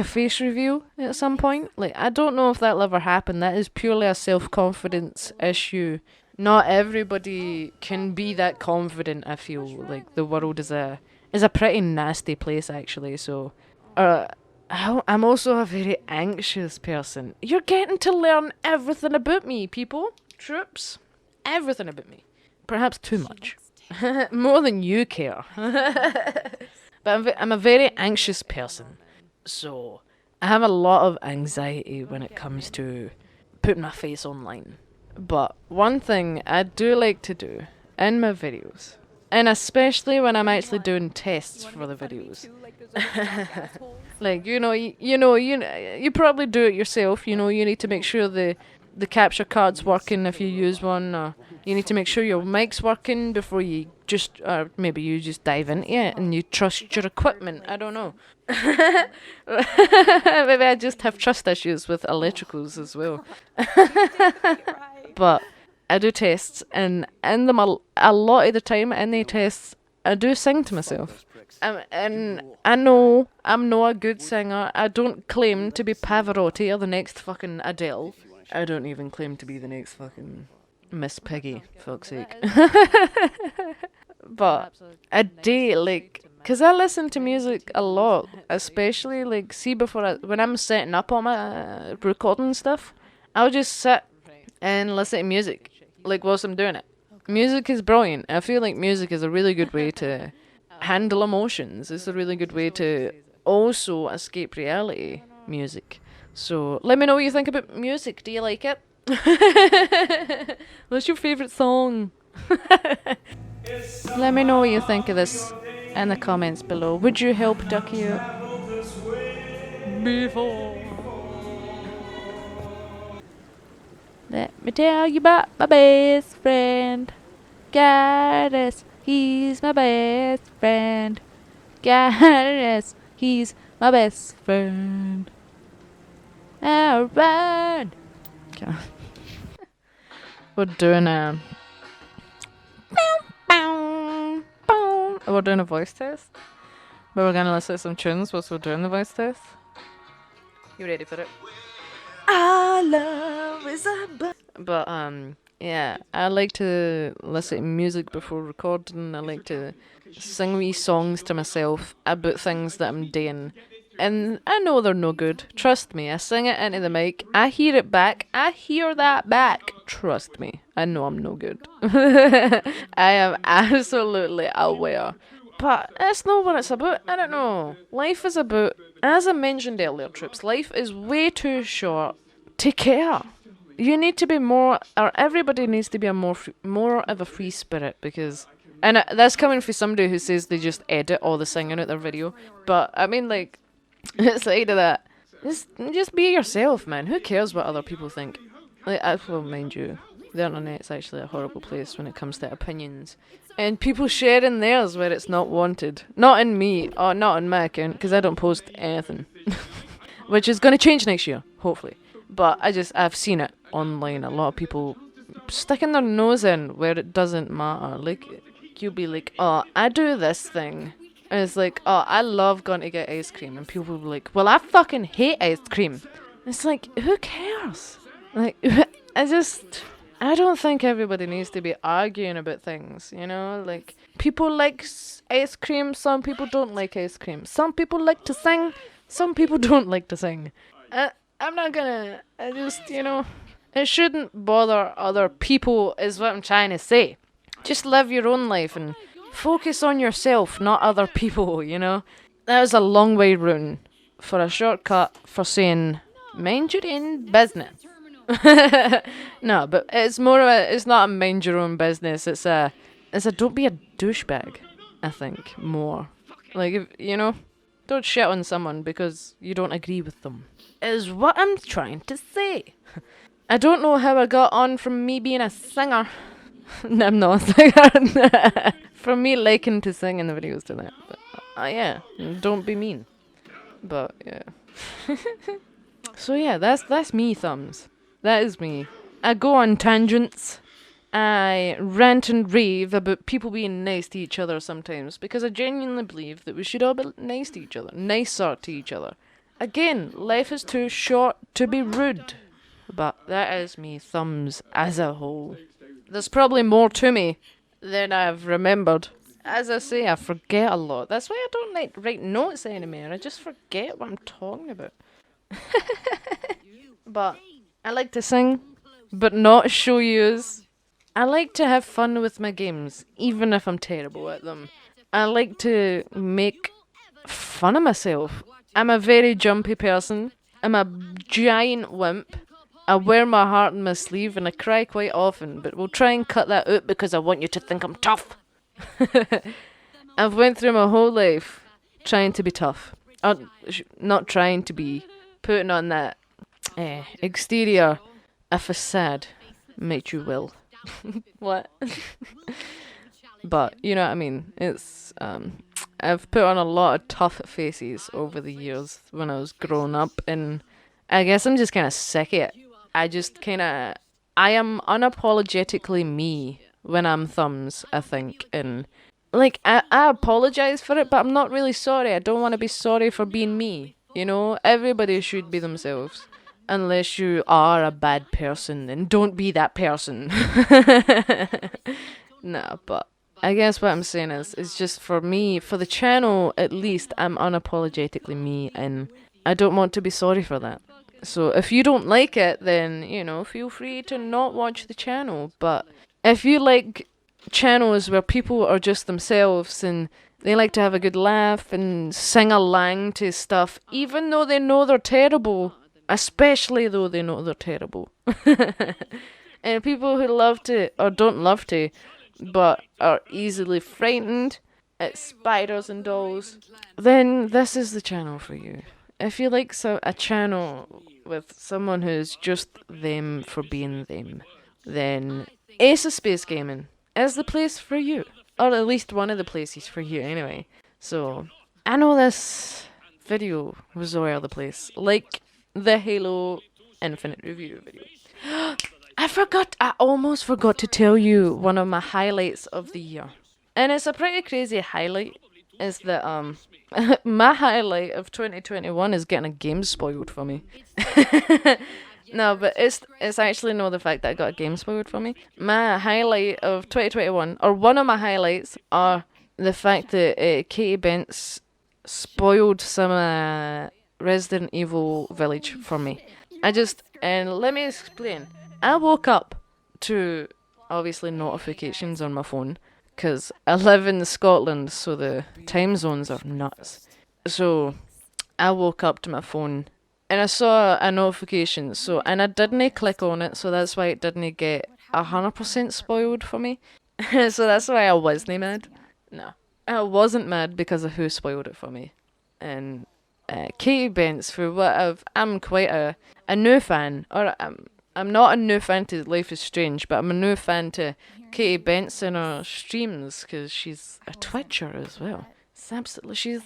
face review at some point. Like, I don't know if that'll ever happen. That is purely a self-confidence issue. Not everybody can be that confident, I feel. Like, the world is a pretty nasty place, actually, so... I'm also a very anxious person. You're getting to learn everything about me, people. Troops. Everything about me. Perhaps too much. More than you care. But I'm a very anxious person. So, I have a lot of anxiety when it comes to putting my face online. But one thing I do like to do in my videos, and especially when I'm actually doing tests for the videos, like, you probably do it yourself, you need to make sure the capture card's working if you use one, or you need to make sure your mic's working before you just, or maybe you just dive into it and you trust your equipment, I don't know. Maybe I just have trust issues with electricals as well. But I do tests, and in them a lot of the time in the tests, I do sing to myself. And I know I'm not a good singer. I don't claim to be Pavarotti or the next fucking Adele. I don't even claim to be the next fucking Miss Piggy, fuck's sake. But I do, like, because I listen to music a lot, especially, like, see, when I'm setting up all my recording stuff, I'll just sit and listen to music, like, whilst I'm doing it. Music is brilliant. I feel like music is a really good way to handle emotions. It's a really good way to also escape reality, music. So, let me know what you think about music. Do you like it? What's your favourite song? Let me know what you think of this in the comments below. Would you help Ducky out? Before. Let me tell you about my best friend. Gardus, he's my best friend. Gardus, he's my best friend. Alright. Okay. We're doing we're doing a voice test. But we're gonna listen to some tunes whilst we're doing the voice test. You ready for it? Our love is a But yeah, I like to listen to music before recording. I like to sing wee songs to myself about things that I'm doing. And I know they're no good. Trust me, I sing it into the mic. I hear it back. I hear that back. Trust me, I know I'm no good. I am absolutely aware. But that's not what it's about. I don't know. Life is about, as I mentioned earlier, troops, life is way too short to care. You need to be more, or everybody needs to be a more of a free spirit, because, and that's coming from somebody who says they just edit all the singing out their video. But I mean, like, aside of that, just be yourself, man. Who cares what other people think? Like, well, mind you, the internet's actually a horrible place when it comes to opinions. And people sharing theirs where it's not wanted. Not in me, or not on my account, because I don't post anything. Which is going to change next year, hopefully. But I've seen it online. A lot of people sticking their nose in where it doesn't matter. Like, you'll be like, oh, I do this thing. And it's like, oh, I love going to get ice cream. And people will be like, well, I fucking hate ice cream. It's like, who cares? Like, I don't think everybody needs to be arguing about things, you know? Like, people like ice cream, some people don't like ice cream. Some people like to sing, some people don't like to sing. I'm not gonna, it shouldn't bother other people is what I'm trying to say. Just live your own life and focus on yourself, not other people, you know? That was a long way round for a shortcut for saying, mind your own business. No, but it's more of a, it's not a mind your own business, it's a don't be a douchebag, I think, more. Like, if, you know, don't shit on someone because you don't agree with them, is what I'm trying to say. I don't know how I got on from me being a singer. No, I'm not a singer. From me liking to sing in the videos to that. But, yeah, don't be mean. But, yeah. So yeah, that's me, Thumbs. That is me. I go on tangents. I rant and rave about people being nice to each other sometimes, because I genuinely believe that we should all be nice to each other, nicer to each other. Again, life is too short to be rude. But that is me, Thumbs, as a whole. There's probably more to me than I've remembered. As I say, I forget a lot. That's why I don't like write notes anymore. I just forget what I'm talking about. But I like to sing, but not show yous. I like to have fun with my games, even if I'm terrible at them. I like to make fun of myself. I'm a very jumpy person. I'm a giant wimp. I wear my heart on my sleeve and I cry quite often, but we'll try and cut that out because I want you to think I'm tough. I've went through my whole life trying to be tough. Not trying to be, putting on that exterior, a facade, might you will. What? But, you know what I mean? It's, I've put on a lot of tough faces over the years when I was growing up, and I guess I'm just kind of sick of it. I am unapologetically me when I'm Thumbs, I think, and, like, I apologise for it, but I'm not really sorry. I don't want to be sorry for being me, you know? Everybody should be themselves. Unless you are a bad person, then don't be that person. No, but I guess what I'm saying is just for me, for the channel at least, I'm unapologetically me, and I don't want to be sorry for that. So if you don't like it, then, you know, feel free to not watch the channel. But if you like channels where people are just themselves and they like to have a good laugh and sing along to stuff, even though they know they're terrible, especially though they know they're terrible. And people who love to, or don't love to, but are easily frightened at spiders and dolls, then this is the channel for you. If you like a channel with someone who's just them for being them, then Ace of Space Gaming is the place for you. Or at least one of the places for you, anyway. So, I know this video was all over the place. Like the Halo Infinite review video. I almost forgot to tell you one of my highlights of the year. And it's a pretty crazy highlight, is that, my highlight of 2021 is getting a game spoiled for me. No, but it's actually not the fact that I got a game spoiled for me. My highlight of 2021, or one of my highlights, are the fact that Katie Bentz spoiled some Resident Evil Village for me. And let me explain. I woke up to, obviously, notifications on my phone, because I live in Scotland, so the time zones are nuts. So, I woke up to my phone, and I saw a notification, and I didn't click on it, so that's why it didn't get 100% spoiled for me. So that's why I wasn't mad. No, I wasn't mad because of who spoiled it for me. And Katie Bentz, for what I'm quite a new fan, or I'm not a new fan to Life is Strange, but I'm a new fan to Katie Bentz and her streams, because she's a Twitcher as well. It's absolutely, she's,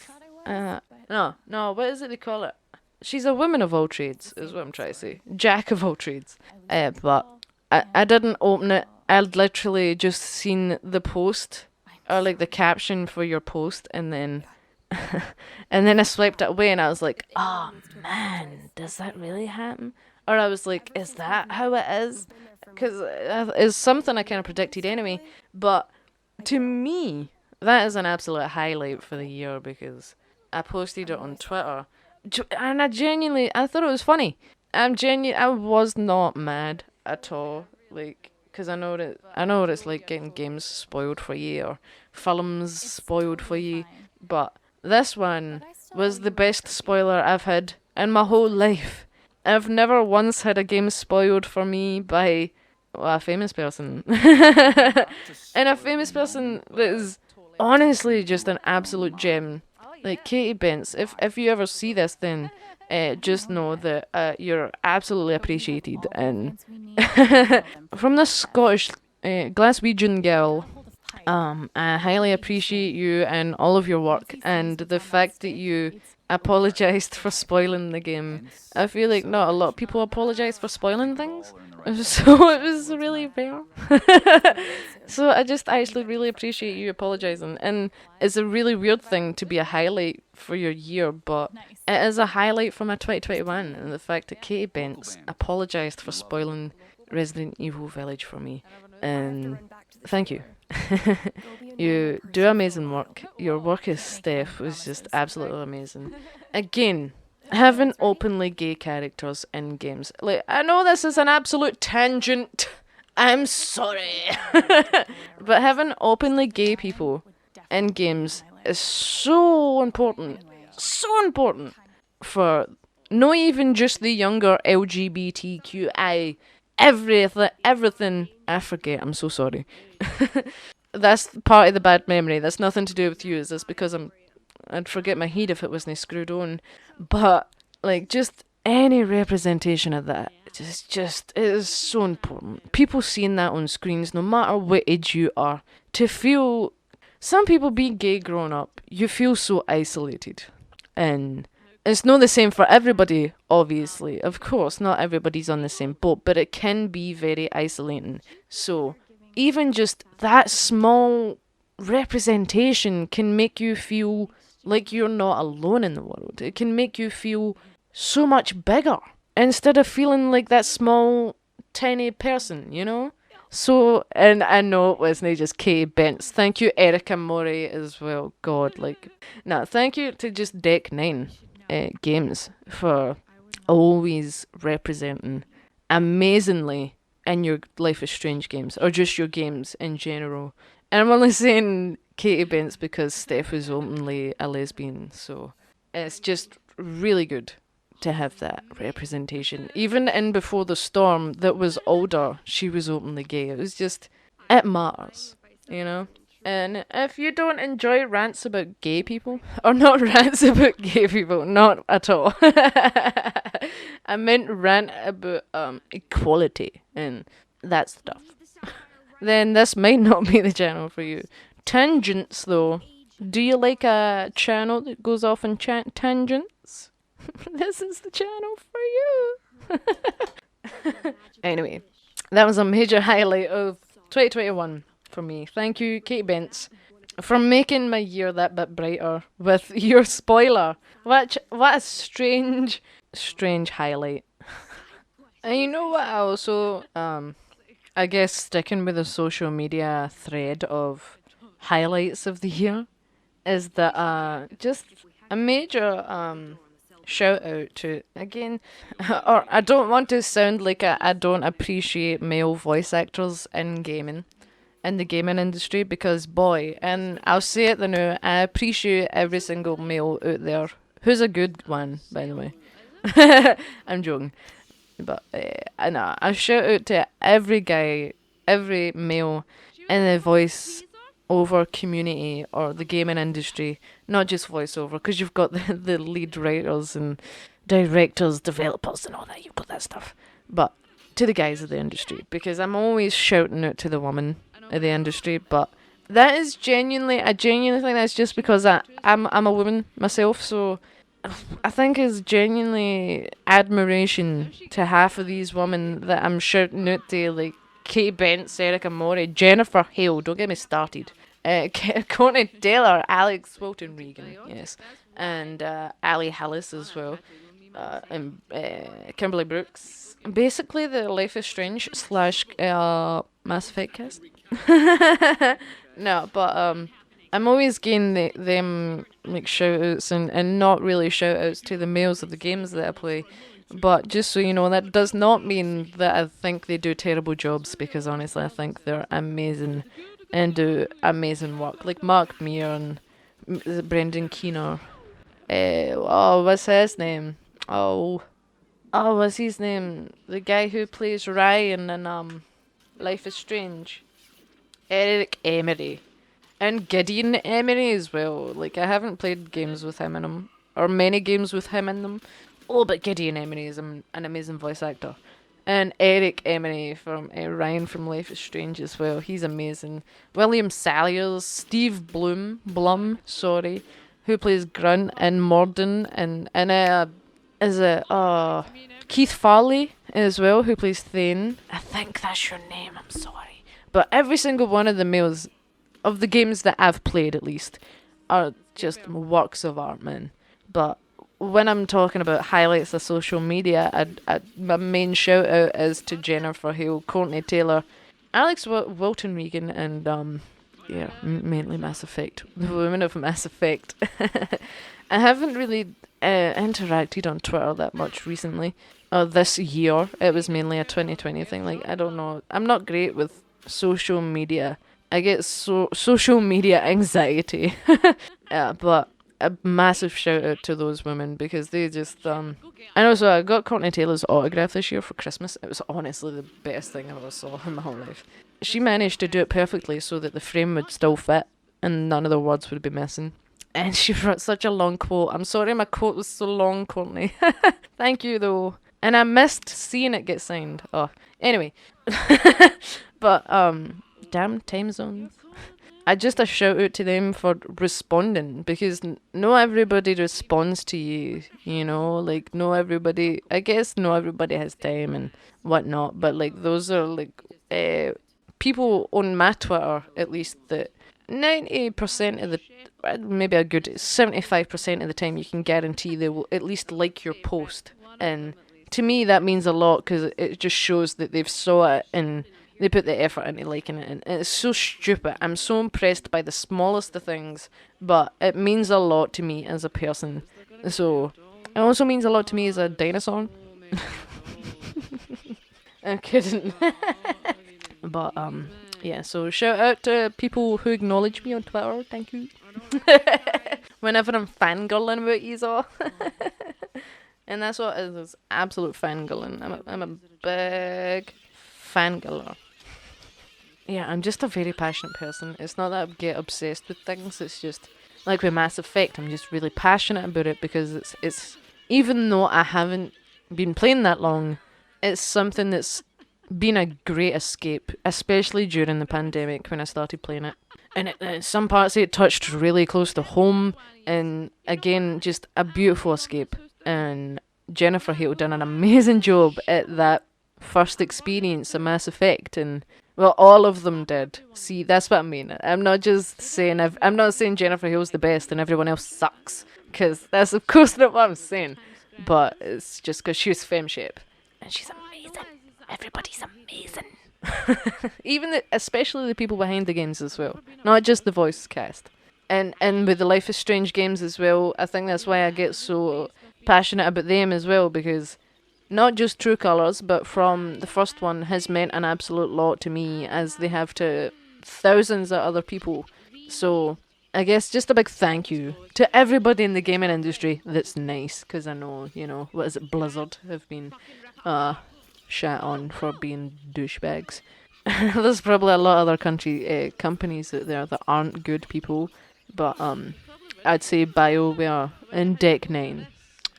no, what is it they call it? She's a woman of all trades, is what I'm trying to say. Jack of all trades. But I didn't open it. I'd literally just seen the post, or like the caption for your post, and then and then I swiped it away and I was like, oh man, does that really happen? Or I was like, is that how it is? Because it's something I kind of predicted anyway. But to me, that is an absolute highlight for the year, because I posted it on Twitter. And I thought it was funny. I was not mad at all. Like, because I know what it's like getting games spoiled for you or films spoiled for you, but this one was the best spoiler I've had in my whole life. I've never once had a game spoiled for me by a famous person. And a famous person that is honestly just an absolute gem. Like Katie Bence. If you ever see this, then just know that you're absolutely appreciated. And from this Scottish Glaswegian girl, I highly appreciate you and all of your work, and the fact that you apologised for spoiling the game. I feel like not a lot of people apologise for spoiling things, so it was really fair. So I just actually really appreciate you apologising, and it's a really weird thing to be a highlight for your year, but it is a highlight for my 2021, and the fact that Katie Bence apologised for spoiling Resident Evil Village for me, and thank you. You do amazing work. Your work as Steph was just absolutely amazing. Again, having openly gay characters in games. Like, I know this is an absolute tangent. I'm sorry. But having openly gay people in games is so important. So important for not even just the younger LGBTQI everything. I forget. I'm so sorry. That's part of the bad memory. That's nothing to do with you. Is this because I'd forget my head if it wasn't screwed on. But like, just any representation of that, just it is so important. People seeing that on screens, no matter what age you are, to feel. Some people being gay growing up, you feel so isolated, and it's not the same for everybody, obviously. Of course, not everybody's on the same boat, but it can be very isolating. So, even just that small representation can make you feel like you're not alone in the world. It can make you feel so much bigger instead of feeling like that small, tiny person, you know? So, and I know it wasn't just Katie Bence. Thank you, Erica Murray, as well. God, like, no, thank you to just Deck 9 Games for always representing amazingly in your Life is Strange games, or just your games in general. And I'm only saying Katie Bence because Steph is openly a lesbian, so it's just really good to have that representation. Even in Before the Storm, that was older, she was openly gay. It was just, it matters, you know? And if you don't enjoy rants about gay people, or not rants about gay people, not at all. I meant rant about equality and that stuff. Then this might not be the channel for you. Tangents, though. Do you like a channel that goes off on tangents? This is the channel for you. Anyway, that was a major highlight of 2021 for me. Thank you, Kate Bence, for making my year that bit brighter with your spoiler. What a strange highlight. And you know what? I also, I guess sticking with the social media thread of highlights of the year is that just a major shout out to, again, or I don't want to sound like I don't appreciate male voice actors in gaming, in the gaming industry, because boy, and I'll say it the now, I appreciate every single male out there who's a good one, by the way. I'm joking, but I know, I shout out to every guy, every male in the voice over community or the gaming industry, not just voiceover, because you've got the lead writers and directors, developers and all that, you've got that stuff, but to the guys of the industry, because I'm always shouting out to the woman of the industry, but that is I genuinely think that's just because I'm a woman myself, so I think it's genuinely admiration to half of these women that I'm shouting out to, like Kate Bence, Erica Murray, Jennifer Hale, don't get me started, Courtney Taylor, Alex Wilton Regan, yes, and Ali Hallis as well, and Kimberly Brooks. Basically, the Life is Strange / Mass Effect cast. No, but I'm always getting them like shout outs and not really shout outs to the males of the games that I play, But just so you know, that does not mean that I think they do terrible jobs, because honestly, I think they're amazing and do amazing work. Like Mark Meir and is it Brendan Keener. What's his name? What's his name? The guy who plays Ryan in Life is Strange. Eric Emery. And Gideon Emery as well. Like, I haven't played games with him in them, or many games with him in them. Oh, but Gideon Emery is an amazing voice actor. And Eric Emery from Ryan from Life is Strange as well. He's amazing. William Salyers, Steve Blum, who plays Grunt and Morden, and Keith Farley as well, who plays Thane. I think that's your name, I'm sorry. But every single one of the males of the games that I've played, at least, are just works of art, man. But when I'm talking about highlights of social media, my main shout out is to Jennifer Hale, Courtney Taylor, Alex Wilton Regan, and mainly Mass Effect, the women of Mass Effect. I haven't really interacted on Twitter that much recently. This year, it was mainly a 2020 thing. Like, I don't know, I'm not great with social media. I get social media anxiety. But a massive shout out to those women, because they just and also I got Courtney Taylor's autograph this year for Christmas. It was honestly the best thing I ever saw in my whole life. She managed to do it perfectly so that the frame would still fit and none of the words would be missing. And she wrote such a long quote. I'm sorry my quote was so long, Courtney. Thank you though. And I missed seeing it get signed. Oh, anyway. But damn time zones. A shout out to them for responding, because not everybody responds to you, you know, like I guess not everybody has time and whatnot, but like those are like people on my Twitter, at least, that 90% of the, maybe a good 75% of the time you can guarantee they will at least like your post. And to me that means a lot, because it just shows that they've saw it and they put the effort into liking it, and it's so stupid. I'm so impressed by the smallest of things, but it means a lot to me as a person. So, it also means a lot to me as a dinosaur. I'm kidding. But, yeah, so shout out to people who acknowledge me on Twitter. Thank you. Whenever I'm fangirling about yous all. And that's what it is absolute fangirling. I'm a big fangirler. Yeah, I'm just a very passionate person. It's not that I get obsessed with things. It's just like with Mass Effect. I'm just really passionate about it, because it's even though I haven't been playing that long, it's something that's been a great escape, especially during the pandemic when I started playing it. And some parts of it touched really close to home, and again, just a beautiful escape. And Jennifer Hale done an amazing job at that first experience of Mass Effect, and well, all of them did. See, that's what I mean. I'm not just saying I'm not saying Jennifer Hale's the best and everyone else sucks, because that's of course not what I'm saying. But it's just because she was femme-shape and she's amazing. Everybody's amazing. Especially the people behind the games as well, not just the voice cast. And with the Life is Strange games as well, I think that's why I get so passionate about them as well, because not just True Colours, but from the first one has meant an absolute lot to me, as they have to thousands of other people. So I guess just a big thank you to everybody in the gaming industry that's nice, because I know, what is it, Blizzard have been shat on for being douchebags. There's probably a lot of other companies out there that aren't good people, but I'd say BioWare and Deck 9.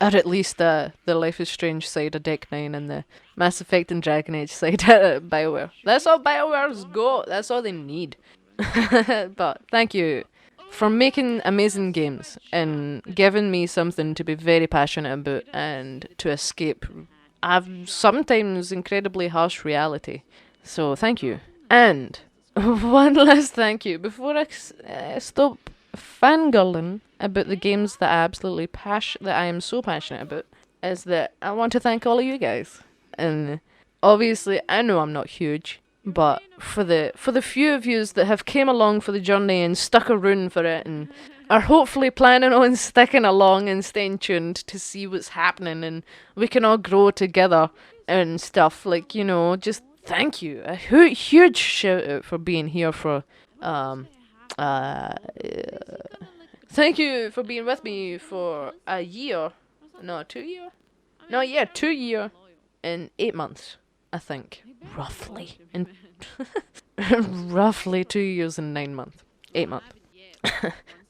Or at least the Life is Strange side of Deck 9 and the Mass Effect and Dragon Age side of BioWare. That's all BioWare's got. That's all they need. But thank you for making amazing games and giving me something to be very passionate about and to escape sometimes incredibly harsh reality. So thank you. And one last thank you before I stop fangirling about the games that I am so passionate about, is that I want to thank all of you guys. And obviously I know I'm not huge, but for the few of yous that have came along for the journey and stuck around for it and are hopefully planning on sticking along and staying tuned to see what's happening, and we can all grow together and stuff. Like, you know, just thank you. A huge shout out for being here for thank you for being with me for a year. No, 2 year? No, yeah, 2 year and 8 months, I think. Roughly. And roughly 2 years and 9 months. 8 months.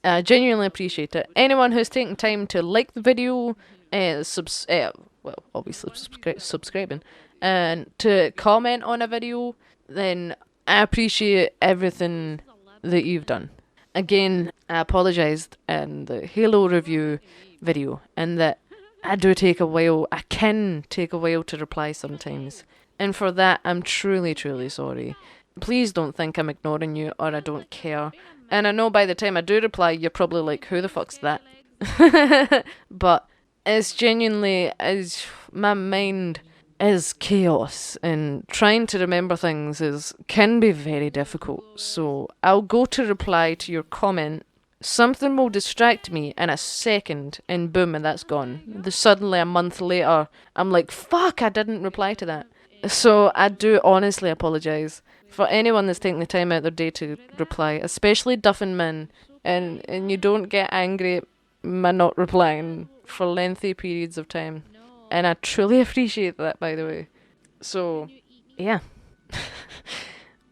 I genuinely appreciate it. Anyone who's taken time to like the video, well, obviously subscribing, and to comment on a video, then I appreciate everything that you've done. Again, I apologised in the Halo review video, and that I do take a while, I can take a while to reply sometimes. And for that, I'm truly, truly sorry. Please don't think I'm ignoring you or I don't care. And I know by the time I do reply, you're probably like, who the fuck's that? But it's genuinely, my mind is chaos, and trying to remember things can be very difficult. So I'll go to reply to your comment, something will distract me in a second, and boom, and that's gone. Suddenly a month later, I'm like, fuck, I didn't reply to that. So I do honestly apologise for anyone that's taking the time out of their day to reply, especially Duffin Men, and you don't get angry at me not replying for lengthy periods of time. And I truly appreciate that, by the way. So, yeah.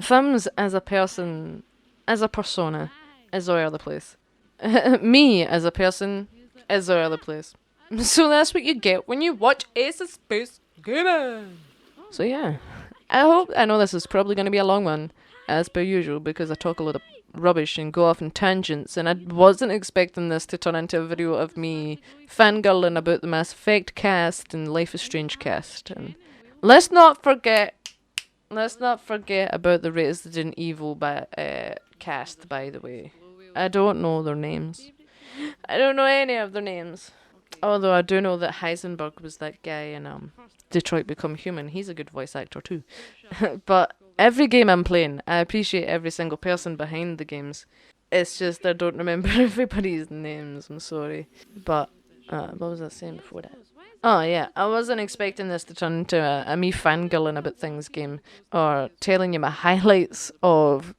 Thumbs as a person, as a persona, is all over the place. Me as a person is all over the place. So that's what you get when you watch Ace of Space Gaming. So yeah, I know this is probably going to be a long one, as per usual, because I talk a lot of rubbish and go off on tangents, and I wasn't expecting this to turn into a video of me fangirling about the Mass Effect cast and Life is Strange cast. And let's not forget about the Resident Evil cast, by the way. I don't know their names. I don't know any of their names. Although I do know that Heisenberg was that guy in Detroit Become Human. He's a good voice actor too. But every game I'm playing, I appreciate every single person behind the games. It's just I don't remember everybody's names. I'm sorry. But what was I saying before that? Oh yeah, I wasn't expecting this to turn into a me fangirling about things game, or telling you my highlights of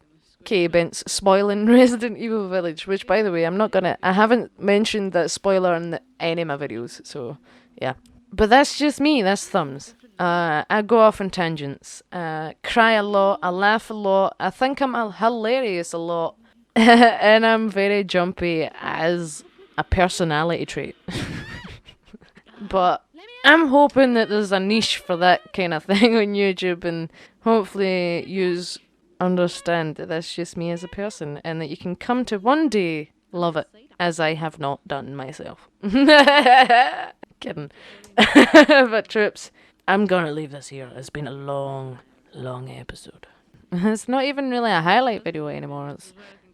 K-Bents spoiling Resident Evil Village, which, by the way, I haven't mentioned that spoiler in any of my videos, so yeah. But that's just me, that's Thumbs. I go off on tangents, cry a lot, I laugh a lot, I think I'm hilarious a lot, and I'm very jumpy as a personality trait. But I'm hoping that there's a niche for that kind of thing on YouTube, and hopefully yous understand that that's just me as a person, and that you can come to one day love it, as I have not done myself. Kidding. But troops, I'm gonna leave this here. It's been a long episode. It's not even really a highlight video anymore.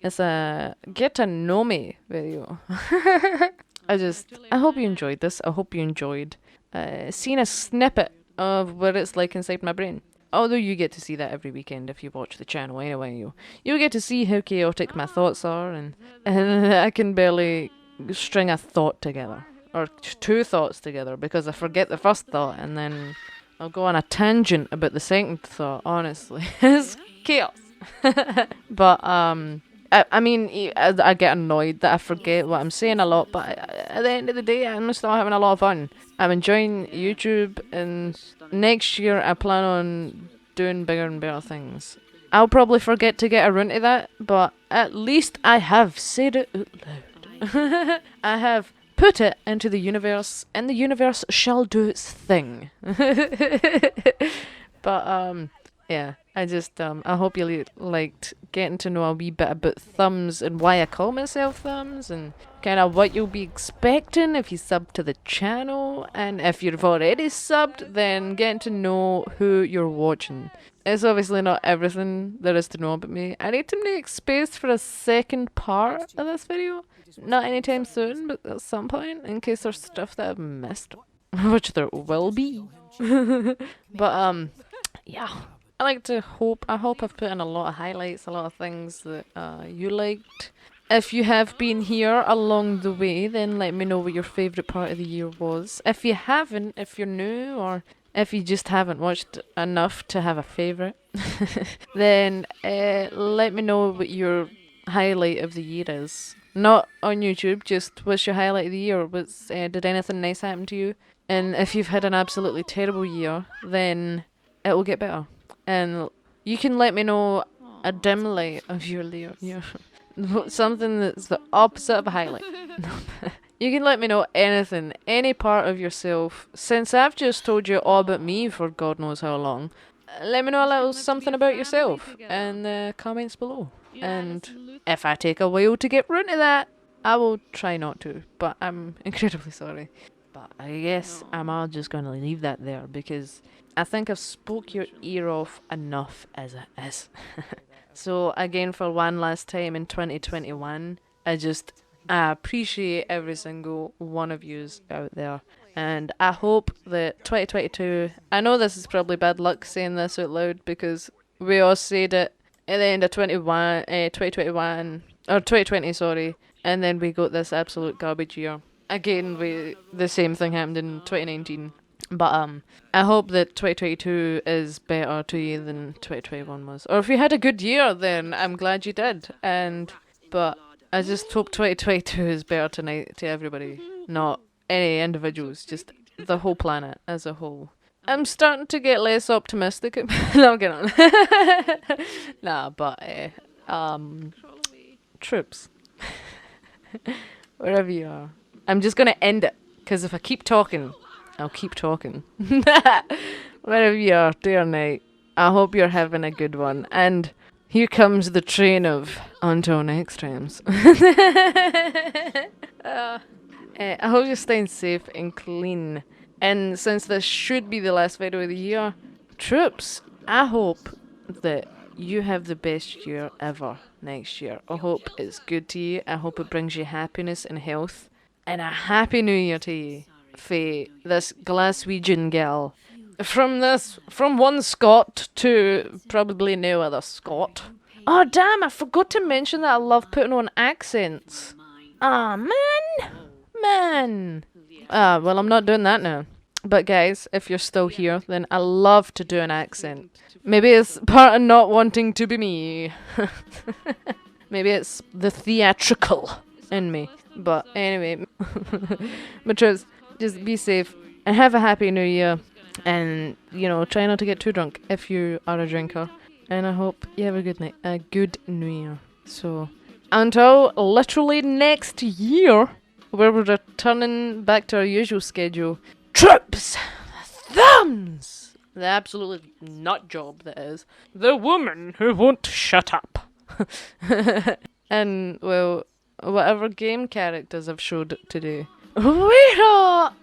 It's a get to know me video. I hope you enjoyed this. I hope you enjoyed seeing a snippet of what it's like inside my brain. Although you get to see that every weekend if you watch the channel anyway. You'll get to see how chaotic my thoughts are, and I can barely string a thought together. Or two thoughts together, because I forget the first thought and then I'll go on a tangent about the second thought, honestly. It's chaos. But, I mean, I get annoyed that I forget what I'm saying a lot, but at the end of the day, I'm still having a lot of fun. I'm enjoying YouTube, and next year I plan on doing bigger and better things. I'll probably forget to get around to that, but at least I have said it out loud. I have put it into the universe, and the universe shall do its thing. But, yeah, I hope you liked getting to know a wee bit about Thumbs and why I call myself Thumbs, and kind of what you'll be expecting if you sub to the channel, and if you've already subbed, then getting to know who you're watching. It's obviously not everything there is to know about me. I need to make space for a second part of this video. Not anytime soon, but at some point, in case there's stuff that I've missed, which there will be. But, yeah. I hope I've put in a lot of highlights, a lot of things that you liked. if you have been here along the way, then let me know what your favourite part of the year was. If you haven't, if you're new, or if you just haven't watched enough to have a favourite, then let me know what your highlight of the year is. Not on YouTube, just what's your highlight of the year? Did anything nice happen to you? And if you've had an absolutely terrible year, then it will get better. And you can let me know a dim light of your year. Something that's the opposite of a highlight. You can let me know anything, any part of yourself. Since I've just told you all about me for God knows how long, let me know a little something about yourself in the comments below. And if I take a while to get round to that, I will try not to, but I'm incredibly sorry. But I guess I'm all just going to leave that there because I think I've spoke your ear off enough as it is. So again, for one last time in 2021, I appreciate every single one of yous out there. And I hope that 2022, I know this is probably bad luck saying this out loud because we all said it at the end of 2021, or 2020, sorry, and then we got this absolute garbage year. Again, the same thing happened in 2019. But I hope that 2022 is better to you than 2021 was. Or if you had a good year, then I'm glad you did. But I just hope 2022 is better tonight to everybody, not any individuals, just the whole planet as a whole. I'm starting to get less optimistic. No, I'm kidding. Nah, but troops, wherever you are, I'm just gonna end it because if I keep talking, I'll keep talking. Wherever you are, day or night, I hope you're having a good one. And here comes the train of until next times. I hope you're staying safe and clean. And since this should be the last video of the year, troops, I hope that you have the best year ever next year. I hope it's good to you. I hope it brings you happiness and health. And a happy new year to you. For this Glaswegian girl. From one Scot to probably no other Scot. Oh damn, I forgot to mention that I love putting on accents. Ah, man. Well, I'm not doing that now. But guys, if you're still here, then I love to do an accent. Maybe it's part of not wanting to be me. Maybe it's the theatrical in me. But anyway, Matros, just be safe and have a happy new year. And, try not to get too drunk if you are a drinker. And I hope you have a good new year. So, until literally next year, where we're returning back to our usual schedule. Troops! Thumbs! The absolutely nut job that is. The woman who won't shut up. And, well, whatever game characters I've showed today. Wait up!